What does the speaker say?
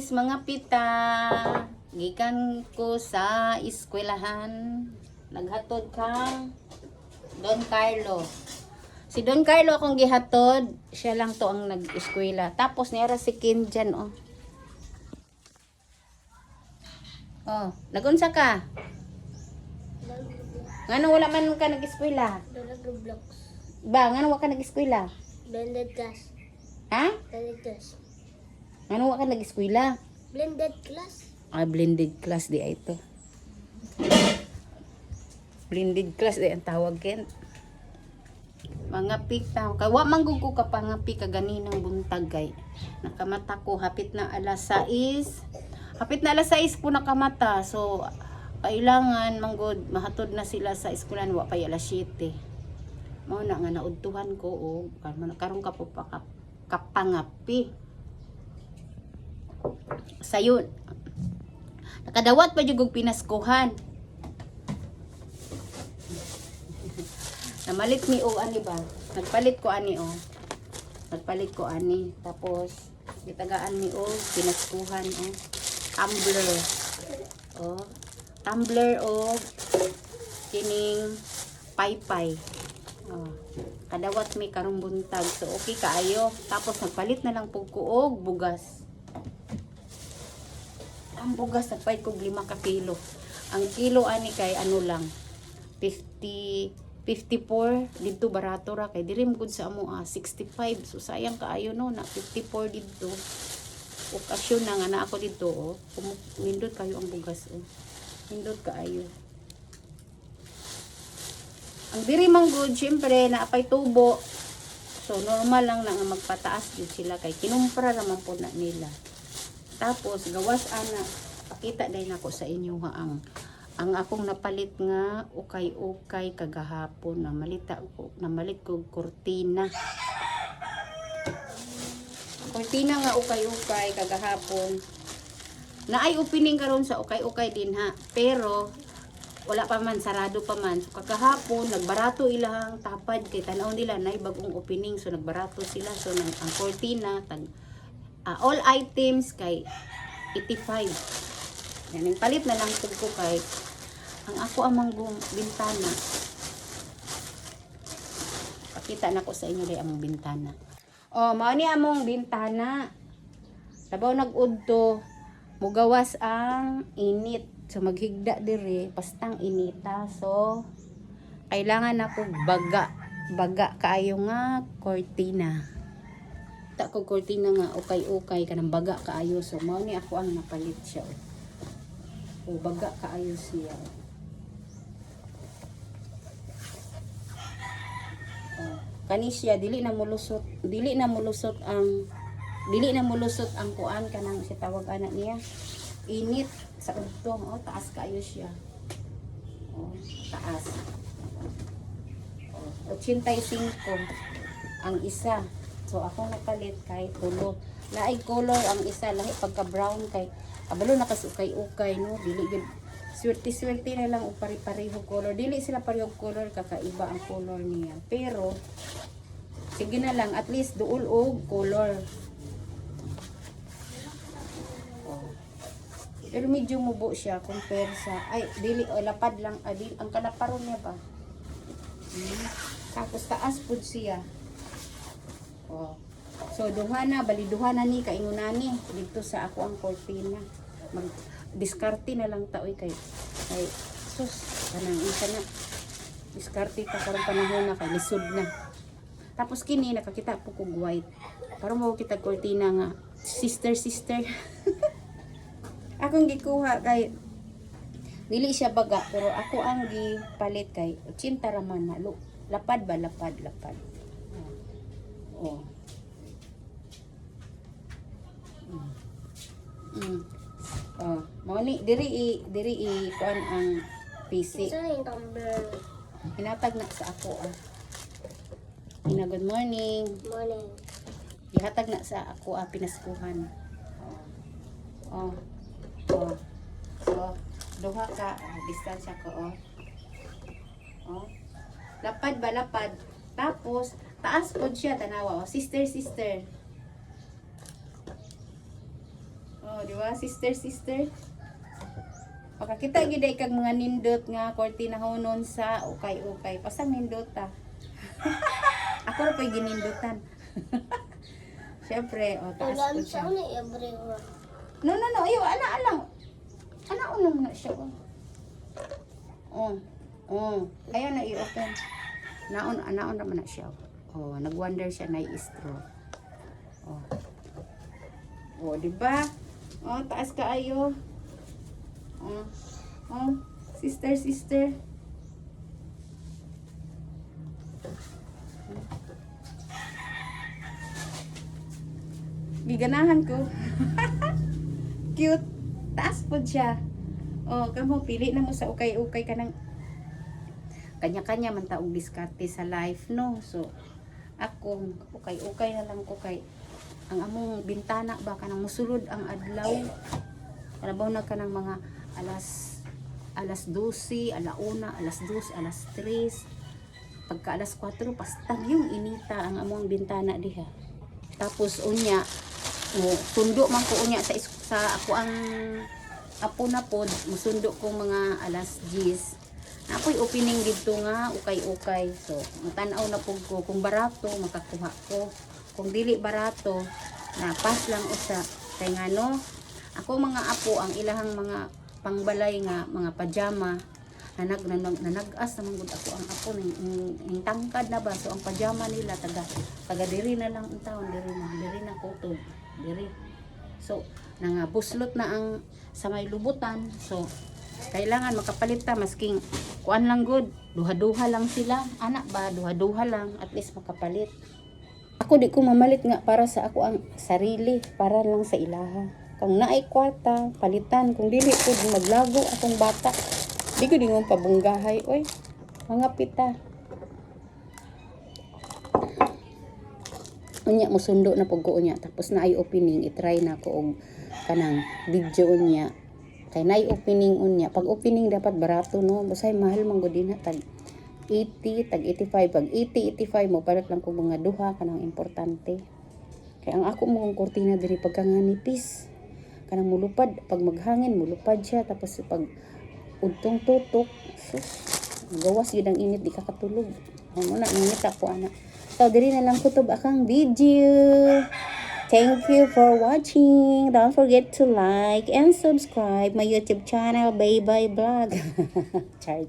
guys, mga pita. Gikan ko sa eskwelahan. Naghatod kang Don Carlo. Si Don Carlo akong gihatod. Siya lang to ang nag-eskwela. Tapos niyara si Ken dyan, oh. Oh, nagunsa ka? Ngano wala man ka nag-eskwela? Roblox. Ba, ngano wala ka nag-eskwela? Blended class. Ha? Blended class. Ngano wala ka nag-eskwela? Blended class. Ah, blended class di ay ito. Blended class di ang tawag ken. Mga pita, kawa manggugo ka pa nga pika ganinang buntag kay. Nakamata ko hapit na alas 6. Hapit na alas 6 po nakamata. So kailangan manggod mahatod na sila sa eskwelahan wa pa alas 7. Mao na nga naudtuhan ko og karon ka po pa kapangapi. Sayon. Nakadawat pa jud og pinaskuhan. Namalit mi og ani ba? Nagpalit ko ani oh. Nagpalit ko ani tapos gitagaan mi og pinaskuhan oh. Tumbler. Oh. Tumbler og kining paypay. Oh. Kadawat mi karong buntag. So okay kaayo. Tapos nagpalit na lang pug ko og bugas. Ang bugas nagpalit ko 5 ka kilo. Ang kilo ani kay ano lang 54 dito barato ra kay diri gud sa amo 65. So sayang kaayo no na 54 dito. Okasyon na nga na ako dito oh. Nindot kayo ang bugas oh. Nindot kaayo. Ang diri man gud syempre naapay tubo. So normal lang na nga magpataas jud sila kay kinumpra ra man po na nila. Tapos gawas ana pakita dai nako sa inyo ha ang akong napalit nga ukay-ukay kagahapon namalit ko kurtina. Kurtina nga ukay-ukay kagahapon. Naay opening karon sa ukay-ukay din ha. Pero wala pa man, sarado pa man. So kagahapon nagbarato ilang tapad kay tanaw nila nay bagong opening so nagbarato sila. So ang kurtina all items kay 85. Yan ang palit na lang pud ko kay ang ako amang bintana. Pakita na ko sa inyo dai among bintana. Oh, mao ni among bintana. Labaw nag-udto, mugawas ang init. So maghigda dire, pastang inita. So kailangan ako baga kaayo nga kurtina. Ta ko kurtina nga ukay-ukay kanang baga kaayo. So mao ni ako ang napalit siya. O baga kaayo siya. Kani siya dili na mulusot ang kuan kanang si tawag anak niya init sa udto oh taas kaayo siya oh taas oh 85 ang isa so ako napalit kay tulo laig color ang isa lahi pagka brown kay kabalo nakasukay-ukay no dili gud swerte na lang o pare-pareho color. Dili sila parehong color, kakaiba ang color niya. Pero, sige na lang, at least duol og color. Oh. Pero medyo mubo siya compare sa, ay, dili, lapad lang, ang kalaparon niya ba? Tapos taas po siya. Oh. So, baliduha na ni, kaingunani, dito sa ako ang cortina. Diskarte na lang taoy kay sus kanang isa na diskarte ta karon panahon na kay lisod na tapos kini nakakita po kog white para mo kita kurtina nga sister akong gikuha kay dili siya baga pero ako ang gipalit kay 80 ra man lapad oh oh, mao ni diri kuan ang PC. Isa yung tumbler. Hinatag na sa ako good morning. Morning. Ihatag na sa ako pinaskuhan. Oh. So, duha ka distansya ko oh. Lapad. Tapos taas pod siya tanawa oh. Sister. Oh, di ba? Sister, sister. Makakita gid ay kag mga nindot nga kortina honon sa ukay-ukay. Pasang nindot ta. Ako ra pa'y ginindutan. Siyempre, taas ko Alam siya. sa ni everyone. No, ayo, ana alang. Ana unong na siya. Ayaw na i-open. Naon naman na siya. Nag-wonder siya na i-straw. Di ba? Taas ka ayo. Sister, sister. Giganahan ko. Cute. Taas po siya. Kamo pili na mo sa ukay-ukay ka ng kanya-kanya man taong diskarte sa life, no? So, ako, ukay-ukay na lang ko kay ang among bintana ba kanang musulod ang adlaw. Kalabaw na ka ng mga alas 12, alauna, alas 2, alas 3. Pagka alas 4, pastag yung inita ang among bintana diha. Tapos unya, sundo man ko unya sa ako ang apo na pod, musundo ko mga alas 10. Apoy opening dito nga ukay-ukay. So, matanaw na po ko kung barato makakuha ko. Kung dili barato, na pass lang usa. Kay ngano, ako mga apo ang ilahang mga pangbalay nga mga pajama nanagas naman gud ako ang apo ning tangkad na ba, so ang pajama nila taga diri na lang ang taon, diri na kutob diri. So buslot na ang sa may lubutan, so kailangan makapalit ta masking kuan lang good, duha-duha lang sila anak ba, duha-duha lang at least makapalit. Ako di ko mamalit nga para sa ako ang sarili, para lang sa ilaha. Kung naay kwarta, palitan. Kung dili ko maglago akong bata, di ko di mo pabunggahay. Oy, mga pita. Unya, musundo na pag ko unya. Tapos na ay opening, itry na ko og kanang video unya. Kay na ay opening unya. Pag opening dapat barato, no? Basay mahal man gud din tag 80, tag 85. Pag 80, 85 mo, palit lang ko mga duha kanang importante. Kaya ang ako mo kong kortina diri pagka nga nipis. Kanang mulupad, pag maghangin mulupad siya, tapos pag udtong tutok, sus, gawas yun ang init, di ka katulog. Muna, init ako, anak. So, diri na lang kutob akang video. Thank you for watching. Don't forget to like and subscribe my YouTube channel, Bye Bye Vlog. Char.